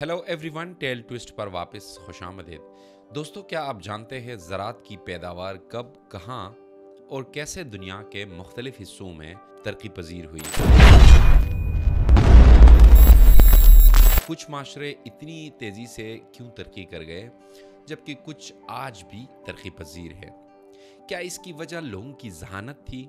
Hello everyone, tell twist पर वापस खुशामदीद। दोस्तों, क्या आप जानते हैं ज़राअत की पैदावार कब, कहाँ और कैसे दुनिया के मुख्तलिफ हिस्सों में तरक्की पजीर हुई? कुछ माशरे इतनी तेज़ी से क्यों तरक्की कर गए जबकि कुछ आज भी तरक्की पजीर है? क्या इसकी वजह लोगों की जहानत थी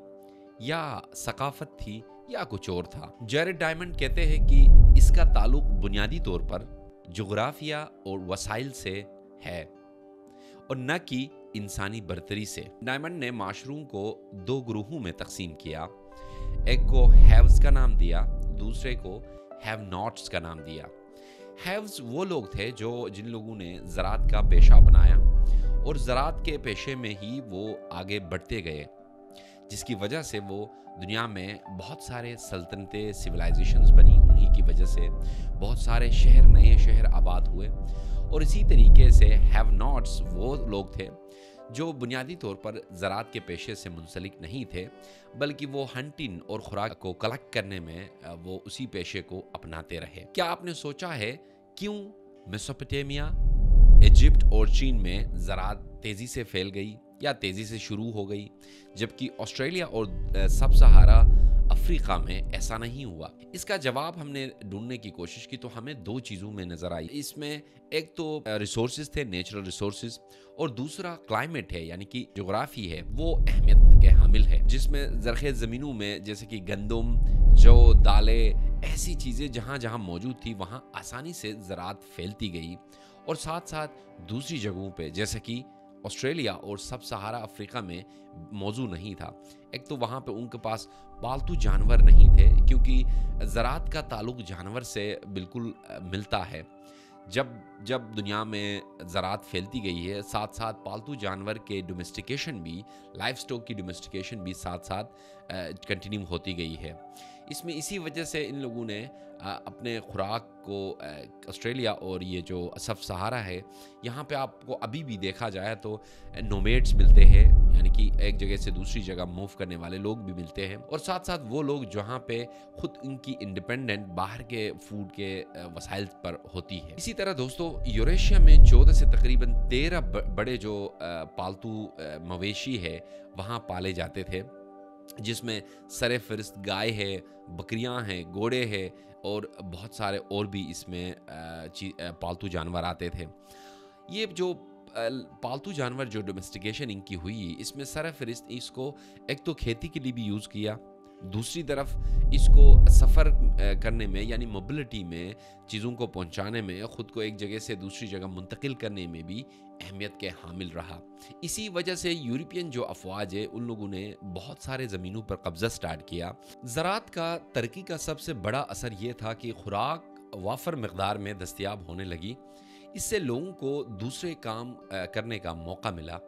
या सकाफत थी या कुछ और था? जैरेड डायमंड कहते हैं कि इसका ताल्लुक बुनियादी तौर पर जोग्राफिया और वसाइल से है और न कि इंसानी बर्तरी से। डायमंड ने माशरूम को दो ग्रोहों में तकसीम किया। एक को हैव्स का नाम दिया, दूसरे को हैव नॉट्स का नाम दिया। हैव्स वो लोग थे जिन लोगों ने ज़राअत का पेशा अपनाया और ज़राअत के पेशे में ही वो आगे बढ़ते गए, जिसकी वजह से वो दुनिया में बहुत सारे सल्तनतें, सिविलाइजेशंस बनी। उन्हीं की वजह से बहुत सारे नए शहर आबाद हुए। और इसी तरीके से हैव नॉट्स वो लोग थे जो बुनियादी तौर पर ज़राअत के पेशे से मुंसलिक नहीं थे, बल्कि वो हंटिंग और खुराक को कलेक्ट करने में वो उसी पेशे को अपनाते रहे। क्या आपने सोचा है क्यों मेसोपोटामिया, इजिप्ट और चीन में ज़राअत तेज़ी से फैल गई या तेज़ी से शुरू हो गई, जबकि ऑस्ट्रेलिया और सब सहारा अफ्रीका में ऐसा नहीं हुआ? इसका जवाब हमने ढूंढने की कोशिश की तो हमें दो चीज़ों में नज़र आई। इसमें एक तो रिसोर्सेज थे, नेचुरल रिसोर्सेज, और दूसरा क्लाइमेट है, यानी कि जोग्राफी है, वो अहमियत के हामिल है, जिसमें ज़रख़ेज़ ज़मीनों में जैसे कि गंदम, जौ, दालें, ऐसी चीज़ें जहाँ जहाँ मौजूद थी वहाँ आसानी से ज़राअत फैलती गई। और साथ साथ दूसरी जगहों पे जैसे कि ऑस्ट्रेलिया और सब सहारा अफ्रीका में मौजू नहीं था। एक तो वहाँ पे उनके पास पालतू जानवर नहीं थे, क्योंकि ज़राअत का ताल्लुक जानवर से बिल्कुल मिलता है। जब दुनिया में ज़राअत फैलती गई है, साथ साथ पालतू जानवर के डोमेस्टिकेशन भी, लाइफ स्टॉक की डोमेस्टिकेशन भी साथ साथ कंटिन्यू होती गई है। इसमें इसी वजह से इन लोगों ने अपने खुराक को ऑस्ट्रेलिया और ये जो सब सहारा है, यहाँ पे आपको अभी भी देखा जाए तो नोमेड्स मिलते हैं, यानी कि एक जगह से दूसरी जगह मूव करने वाले लोग भी मिलते हैं, और साथ साथ वो लोग जहाँ पे खुद इनकी इंडिपेंडेंट बाहर के फूड के वसाइल पर होती है। इसी तरह दोस्तों, यूरेशिया में 14 से तकरीबन 13 बड़े जो पालतू मवेशी है वहाँ पाले जाते थे, जिसमें सरे फहरिस्त गाय है, बकरियां हैं, घोड़े हैं और बहुत सारे और भी इसमें पालतू जानवर आते थे। ये जो पालतू जानवर जो डोमेस्टिकेशन इनकी हुई, इसमें सरे फहरिस्त इसको एक तो खेती के लिए भी यूज़ किया, दूसरी तरफ इसको सफ़र करने में, यानी मोबिलिटी में, चीज़ों को पहुंचाने में, ख़ुद को एक जगह से दूसरी जगह मुंतकिल करने में भी अहमियत के हामिल रहा। इसी वजह से यूरोपियन जो अफवाज है उन लोगों ने बहुत सारे ज़मीनों पर कब्ज़ा स्टार्ट किया। ज़राअत का तरक्की का सबसे बड़ा असर ये था कि खुराक वाफर मकदार में दस्तयाब होने लगी। इससे लोगों को दूसरे काम करने का मौका मिला,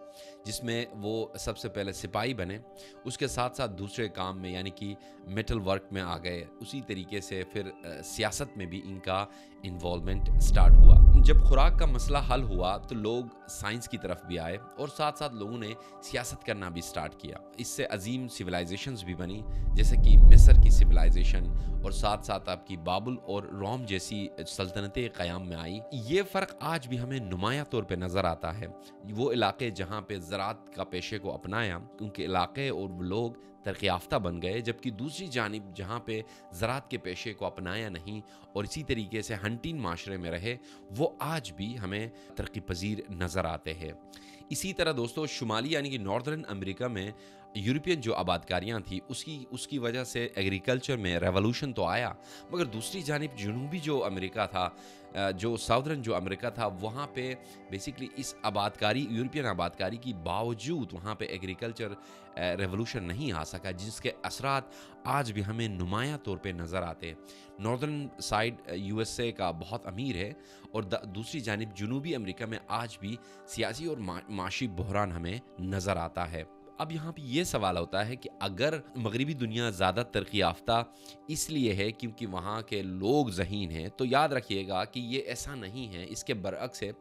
जिसमें वो सबसे पहले सिपाही बने, उसके साथ साथ दूसरे काम में यानी कि मेटल वर्क में आ गए। उसी तरीके से फिर सियासत में भी इनका इन्वॉल्वमेंट स्टार्ट हुआ। जब खुराक का मसला हल हुआ तो लोग साइंस की तरफ भी आए और साथ साथ लोगों ने सियासत करना भी स्टार्ट किया। इससे अजीम सिविलाइजेशंस भी बनी, जैसे कि मिस्र की सिविलाइजेशन, और साथ साथ आपकी बाबुल और रोम जैसी सल्तनतें क़याम में आई। ये फ़र्क आज भी हमें नुमाया तौर पे नज़र आता है। वो इलाके जहाँ पे ज़राअत का पेशे को अपनाया, उनके इलाके और वो लोग तरक्की याफ्ता बन गए, जबकि दूसरी जानिब जहाँ पे ज़राअत के पेशे को अपनाया नहीं और इसी तरीके से हंटिंग माशरे में रहे, वो आज भी हमें तरक्की पजीर नज़र आते हैं। इसी तरह दोस्तों, शुमाली यानी कि नॉर्दर्न अमेरिका में यूरोपियन जो आबादकारियाँ थी उसकी वजह से एग्रीकल्चर में रेवोल्यूशन तो आया, मगर दूसरी जानिब जनूबी जो अमेरिका था, जो साउदर्न जो अमेरिका था, वहाँ पे बेसिकली इस यूरोपियन आबादकारी की बावजूद वहाँ पे एग्रीकल्चर रेवोल्यूशन नहीं आ सका, जिसके असरात आज भी हमें नुमाया तौर पे नज़र आते हैं। नॉर्दर्न साइड USA का बहुत अमीर है और दूसरी जानिब जनूबी अमेरिका में आज भी सियासी और माशी बहरान हमें नज़र आता है। अब यहाँ पे ये सवाल होता है कि अगर मगरबी दुनिया ज़्यादा तरक्की याफ्ता इसलिए है क्योंकि वहाँ के लोग ज़हीन हैं, तो याद रखिएगा कि ये ऐसा नहीं है। इसके बरअक्स है,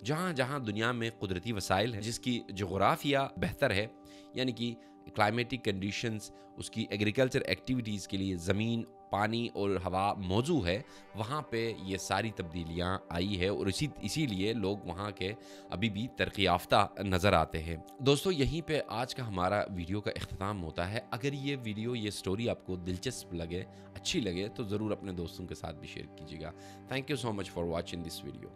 जहाँ जहाँ दुनिया में कुदरती वसाइल है, जिसकी जोग्राफिया बेहतर है, यानी कि क्लाइमेटिक कंडीशंस, उसकी एग्रीकल्चर एक्टिविटीज़ के लिए ज़मीन پانی اور ہوا موجود ہے وہاں پہ یہ ساری تبدیلیاں آئی ہے، اور اسی لیے لوگ وہاں کے ابھی بھی ترقی یافتہ نظر آتے ہیں۔ دوستو یہیں پہ آج کا ہمارا ویڈیو کا اختتام ہوتا ہے۔ اگر یہ ویڈیو، یہ سٹوری آپ کو دلچسپ لگے، اچھی لگے، تو ضرور اپنے دوستوں کے ساتھ بھی شیئر کیجیے گا۔ Thank you so much for watching this video.